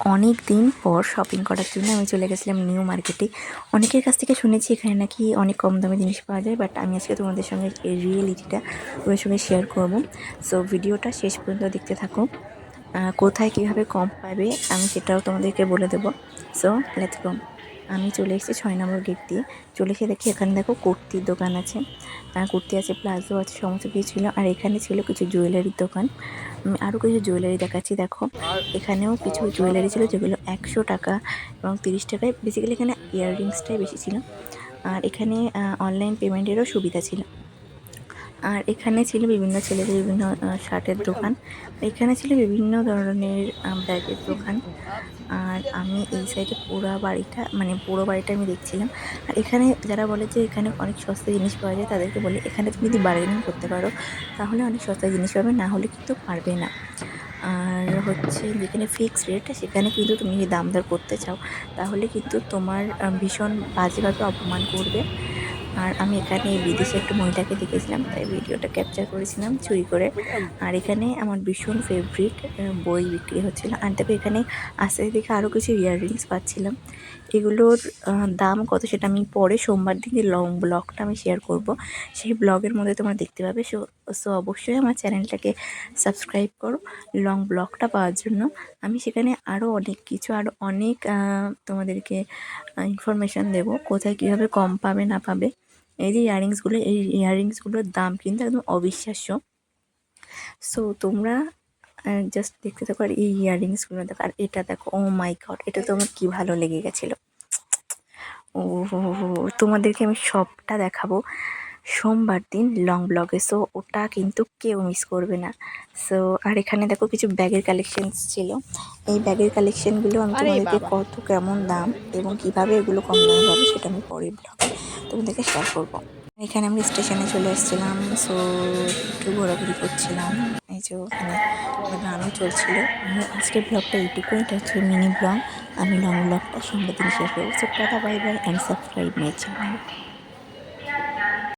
অনেক দিন পর শপিং করার জন্য আমি চলে গেছিলাম নিউ মার্কেটে। অনেকের কাছ থেকে শুনেছি এখানে নাকি অনেক কম দামে জিনিস পাওয়া যায়, বাট আমি আজকে তোমাদের সঙ্গে এই রিয়েলিটিটা ওদের সঙ্গে শেয়ার করব। সো ভিডিওটা শেষ পর্যন্ত দেখতে থাকো। কোথায় কীভাবে কম পাবে আমি সেটাও তোমাদেরকে বলে দেবো। So let's go. আমি চলে এসেছি 6 নম্বর গেট দিয়ে। চলে এসে দেখি এখানে দেখো কুর্তির দোকান আছে, কুর্তি আছে, প্লাজো আছে, সমস্ত কিছু ছিল। আর এখানে ছিল কিছু জুয়েলারির দোকান। আমি আরও কিছু জুয়েলারি দেখাচ্ছি। দেখো এখানেও কিছু জুয়েলারি ছিল যেগুলো 100 টাকা এবং 30 টাকায়। বেসিক্যালি এখানে ইয়াররিংসটাই বেশি ছিল। আর এখানে অনলাইন পেমেন্টেরও সুবিধা ছিল। আর এখানে ছিল বিভিন্ন ছেলেদের বিভিন্ন শার্টের দোকান। এখানে ছিল বিভিন্ন ধরনের ব্যাগের দোকান। আর আমি এই সাইডে পুরো বাড়িটা আমি দেখছিলাম। আর এখানে যারা বলে যে এখানে অনেক সস্তায় জিনিস পাওয়া যায়, তাদেরকে বলি এখানে তুমি যদি বার্গেনিং করতে পারো তাহলে অনেক সস্তায় জিনিস পাবে, না হলে কিন্তু পারবে না। আর হচ্ছে যেখানে ফিক্সড রেট সেখানে কিন্তু তুমি যদি দাম দর করতে চাও তাহলে কিন্তু তোমার ভীষণ বাজেভাবে অপমান করবে। আর আমি এখানে বিদেশে একটা মহিলাকে দেখেছিলাম, তাই ভিডিওটা ক্যাপচার করেছিলাম চুরি করে। আর এখানে আমার ভীষণ ফেভারিট বই বিক্রি হচ্ছিলো। আর দেখো এখানে আস্তে দেখে আরও কিছু ইয়াররিংস পাচ্ছিলাম। এগুলোর দাম কত সেটা আমি পরে সোমবার দিন যে লং ব্লগটা আমি শেয়ার করব, সেই ব্লগের মধ্যে তোমরা দেখতে পাবে। সো অবশ্যই আমার চ্যানেলটাকে সাবস্ক্রাইব করো লং ব্লগটা পাওয়ার জন্য। আমি সেখানে আরও অনেক তোমাদেরকে ইনফরমেশান দেবো কোথায় কীভাবে কম পাবে না পাবে। এই যে এই ইয়াররিংসগুলোর দাম কিন্তু একদম অবিশ্বাস্য। সো তোমরা জাস্ট দেখতে থাকো। আর এই ইয়াররিংসগুলো দেখো, আর এটা দেখো, ও মাই গড, এটা তো আমার কী ভালো লেগে গেছিলো। ও তোমাদেরকে আমি সবটা দেখাবো সোমবার দিন লং ব্লগে। সো ওটা কিন্তু কেউ মিস করবে না। সো আর এখানে দেখো কিছু ব্যাগের কালেকশানস ছিল। এই ব্যাগের কালেকশানগুলো আমি তোমাদেরকে কত কেমন দাম এবং কিভাবে এগুলো কম দামে পাবে সেটা আমি পরের ব্লগে তোমাদেরকে শেয়ার করবো। এখানে আমরা স্টেশনে চলে এসেছিলাম। সো একটু ঘোরাঘুরি করছিলাম। এই যে ওখানে গানও চলছিল। আজকের ব্লগটা এইটুকু, এটা হচ্ছে মিনি ব্লগ। আমি লং ব্লগটা সোমবার দিন শেয়ার করবো। So tata, bye bye and subscribe my channel.